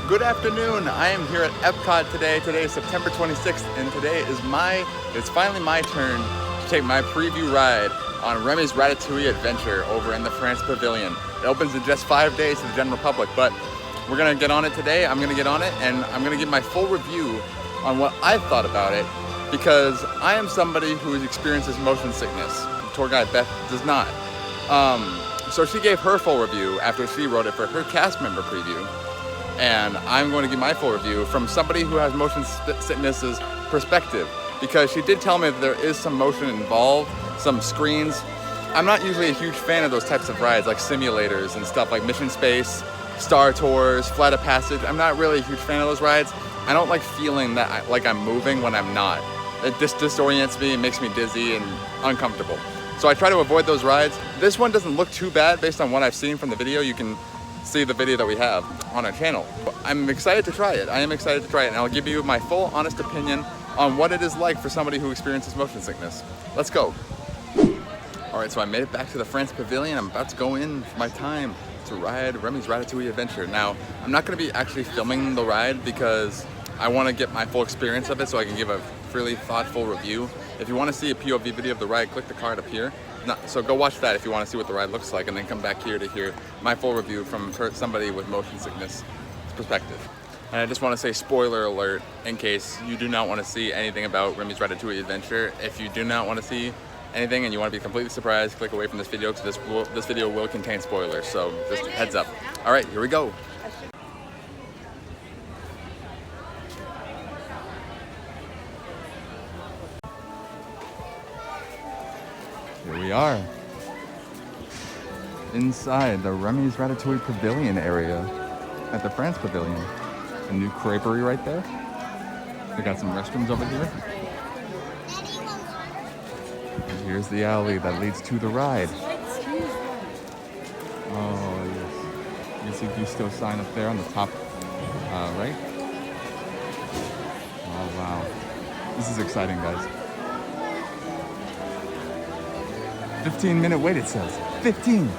Good afternoon. I am here at Epcot today. Today is September 26th, and today is it's finally my turn to take my preview ride on Remy's Ratatouille adventure over in the France Pavilion. It opens in just 5 days to the general public, but we're gonna get on it today. I'm gonna get on it, and I'm gonna give my full review on what I thought about it, because I am somebody who experiences motion sickness. Tour guide Beth does not. So she gave her full review after she wrote it for her cast member preview. And I'm going to give my full review from somebody who has motion sickness's perspective, because she did tell me that there is some motion involved, some screens. I'm not usually a huge fan of those types of rides, like simulators and stuff like Mission Space, Star Tours, Flight of Passage. I'm not really a huge fan of those rides. I don't like feeling that like I'm moving when I'm not. It just disorients me and makes me dizzy and uncomfortable. So I try to avoid those rides. This one doesn't look too bad based on what I've seen from the video. You can see the video that we have on our channel. I'm excited to try it. I am excited to try it, and I'll give you my full honest opinion on what it is like for somebody who experiences motion sickness. Let's go. All right, so I made it back to the France Pavilion. I'm about to go in for my time to ride Remy's Ratatouille adventure. Now, I'm not gonna be actually filming the ride because I wanna get my full experience of it so I can give a really thoughtful review. If you wanna see a POV video of the ride, click the card up here. So go watch that if you want to see what the ride looks like, and then come back here to hear my full review from somebody with motion sickness perspective. And I just want to say spoiler alert in case you do not want to see anything about Remy's Ratatouille adventure. If you do not want to see anything and you want to be completely surprised, click away from this video, because this video will contain spoilers. So just heads up. All right, here we go. Here we are, inside the Remy's Ratatouille Pavilion area at the France Pavilion. A new creperie right there. We got some restrooms over here. And here's the alley that leads to the ride. Oh yes, you can see Gusto sign up there on the top right. Oh wow, this is exciting, guys. 15-minute wait, it says. 15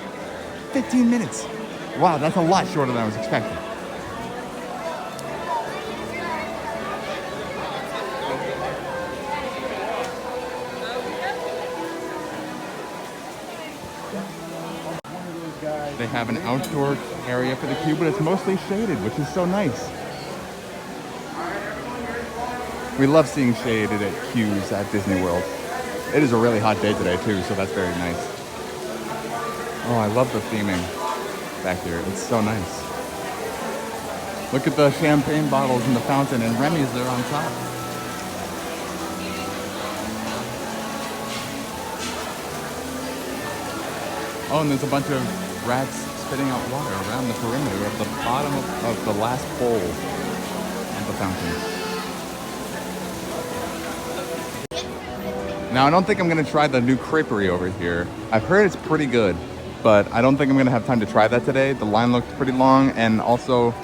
minutes. Wow, that's a lot shorter than I was expecting. They have an outdoor area for the queue, but it's mostly shaded, which is so nice. We love seeing shaded at queues at Disney World. It is a really hot day today too, so that's very nice. Oh, I love the theming back here. It's so nice. Look at the champagne bottles in the fountain, and Remy's there on top. Oh, and there's a bunch of rats spitting out water around the perimeter of the bottom of the last bowl of the fountain. Now, I don't think I'm gonna try the new creperie over here. I've heard it's pretty good, but I don't think I'm gonna have time to try that today. The line looked pretty long, and also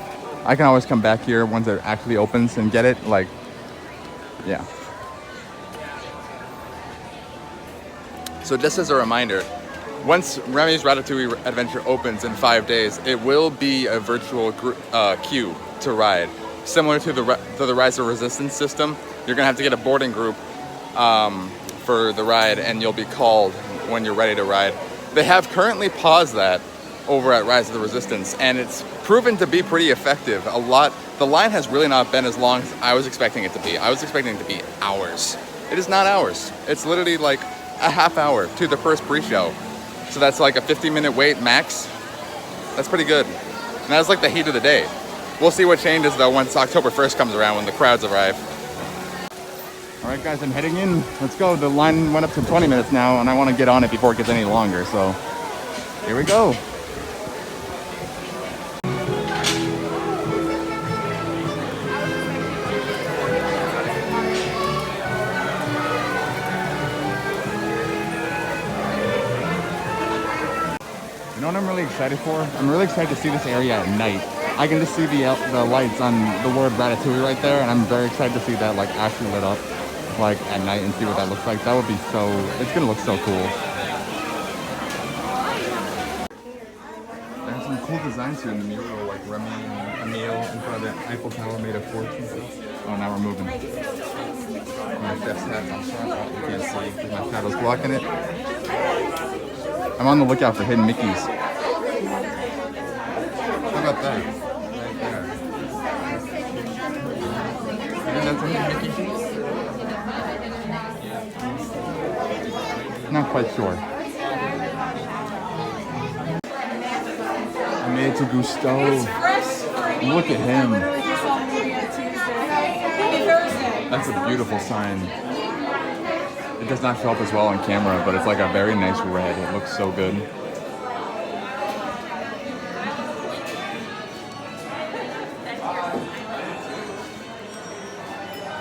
I can always come back here once it actually opens and get it. Like, yeah. So just as a reminder, once Remy's Ratatouille adventure opens in 5 days, it will be a virtual queue to ride. Similar to the Rise of Resistance system, you're gonna have to get a boarding group for the ride, and you'll be called when you're ready to ride. They have currently paused that over at Rise of the Resistance, and it's proven to be pretty effective. The line has really not been as long as I was expecting it to be. I was expecting it to be hours. It is not hours. It's literally like a half hour to the first pre-show. So that's like a 15-minute wait max. That's pretty good. And that's like the heat of the day. We'll see what changes though once October 1st comes around, when the crowds arrive. All right, guys, I'm heading in. Let's go. The line went up to 20 minutes now, and I want to get on it before it gets any longer. So here we go. You know what I'm really excited for? I'm really excited to see this area at night. I can just see the lights on the word Ratatouille right there, and I'm very excited to see that like actually lit up like at night and see what that looks like. That would be so, it's gonna look so cool. They have some cool designs here in the mural, like Remy and Emile in probably the Eiffel Tower made of fortune. Oh, now we're moving. My chef's hat's on front. Oh, you can't see because my shadow's blocking it. I'm on the lookout for hidden Mickeys. How about that? Right there. You think that's a hidden Mickey? Not quite sure. I made it to Gusteau. Look at him. That's a beautiful sign. It does not show up as well on camera, but it's like a very nice red. It looks so good.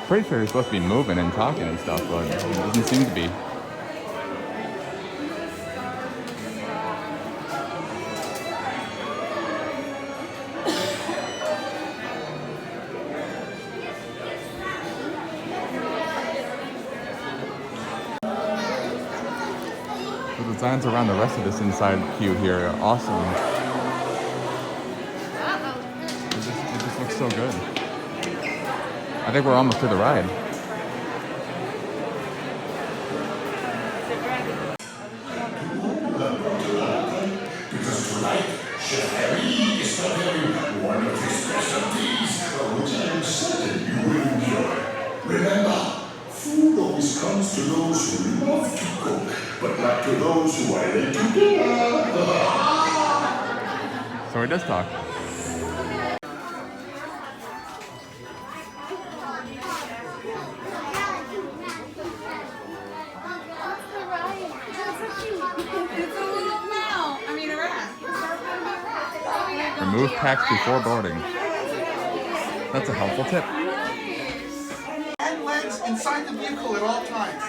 Pretty sure you're supposed to be moving and talking and stuff, but it doesn't seem to be. The designs around the rest of this inside queue here are awesome. It just looks so good. I think we're almost to the ride. Because tonight, Chef Remy is preparing one of his specialties, which I am certain you will enjoy. Remember, food always comes to those who love to cook, but not to those who are able to do. So he does talk. Remove packs before boarding. That's a helpful tip. And legs inside the vehicle at all times.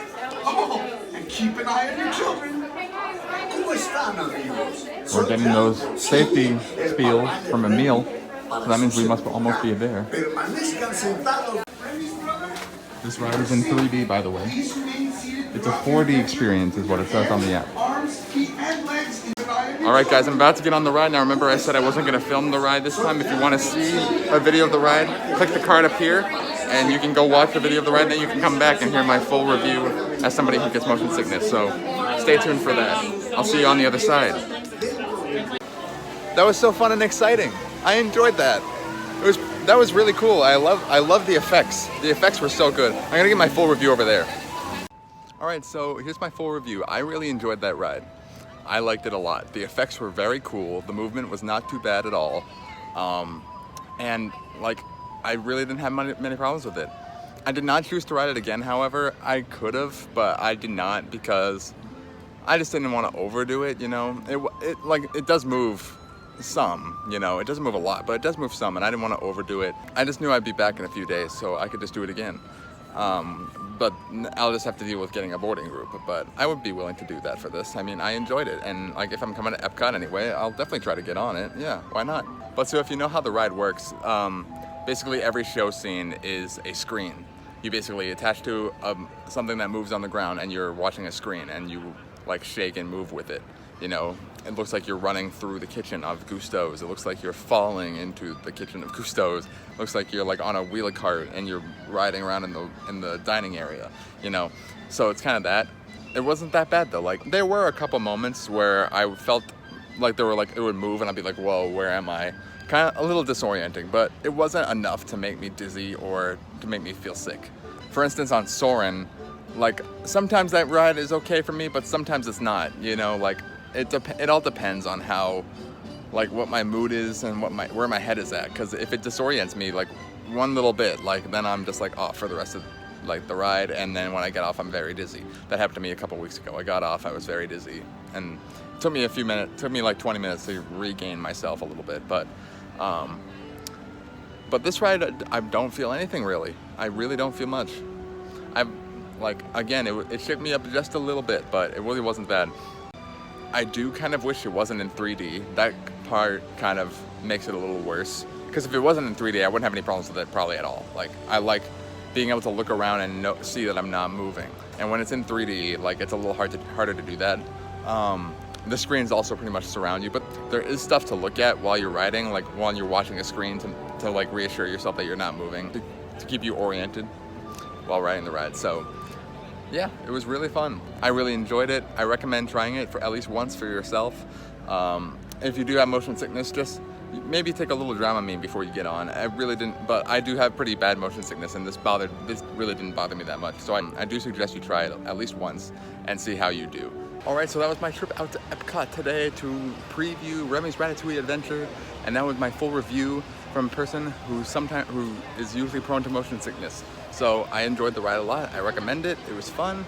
Oh, and keep an eye on your children. We're getting those safety spiels from a meal, so that means we must almost be there. This ride is in 3D, by the way. It's a 4D experience, is what it says on the app. Alright guys, I'm about to get on the ride. Now remember I said I wasn't going to film the ride this time. If you want to see a video of the ride, click the card up here and you can go watch the video of the ride, then you can come back and hear my full review as somebody who gets motion sickness. So stay tuned for that. I'll see you on the other side. That was so fun and exciting. I enjoyed that. That was really cool. I love the effects. The effects were so good. I'm going to get my full review over there. Alright, so here's my full review. I really enjoyed that ride. I liked it a lot. The effects were very cool. The movement was not too bad at all. And like, I really didn't have many problems with it. I did not choose to ride it again, however. I could have, but I did not because I just didn't want to overdo it, you know? It does move some, you know? It doesn't move a lot, but it does move some, and I didn't want to overdo it. I just knew I'd be back in a few days, so I could just do it again. But I'll just have to deal with getting a boarding group, but I would be willing to do that for this. I mean, I enjoyed it, and like if I'm coming to Epcot anyway, I'll definitely try to get on it. Yeah, why not? But so if you know how the ride works, basically every show scene is a screen. You basically attach to something that moves on the ground and you're watching a screen and you like shake and move with it, you know? It looks like you're running through the kitchen of Gusteau's. It looks like you're falling into the kitchen of Gusteau's. It looks like you're like on a wheelie cart and you're riding around in the dining area, you know? So it's kind of that. It wasn't that bad though. Like there were a couple moments where I felt like it would move and I'd be like, whoa, where am I? Kind of a little disorienting, but it wasn't enough to make me dizzy or to make me feel sick. For instance, on Soarin', like sometimes that ride is okay for me, but sometimes it's not, you know? Like it all depends on how, like what my mood is and where my head is at. Because if it disorients me like one little bit, like then I'm just like off for the rest of like the ride, and then when I get off I'm very dizzy. That happened to me a couple weeks ago. I got off, I was very dizzy, and it took me like 20 minutes to regain myself a little bit. But this ride, I don't feel anything really. I really don't feel much. Again, it shook me up just a little bit, but it really wasn't bad. I do kind of wish it wasn't in 3D. That part kind of makes it a little worse. Because if it wasn't in 3D, I wouldn't have any problems with it probably at all. Like, I like being able to look around and see that I'm not moving. And when it's in 3D, like, it's a little harder to do that. The screens also pretty much surround you, but there is stuff to look at while you're riding, like while you're watching a screen to like reassure yourself that you're not moving, to keep you oriented while riding the ride. So yeah, it was really fun. I really enjoyed it. I recommend trying it for at least once for yourself. If you do have motion sickness, just maybe take a little Dramamine before you get on. I really didn't, but I do have pretty bad motion sickness, and this really didn't bother me that much. So I do suggest you try it at least once and see how you do. All right, so that was my trip out to Epcot today to preview Remy's Ratatouille adventure, and that was my full review from a person who is usually prone to motion sickness. So I enjoyed the ride a lot. I recommend it. It was fun,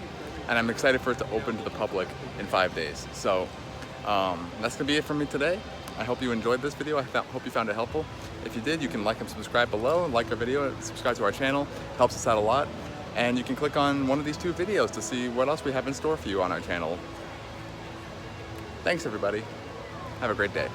and I'm excited for it to open to the public in 5 days. So that's gonna be it for me today. I hope you enjoyed this video. I hope you found it helpful. If you did, you can like and subscribe below. Like our video and subscribe to our channel. Helps us out a lot. And you can click on one of these 2 videos to see what else we have in store for you on our channel. Thanks everybody. Have a great day.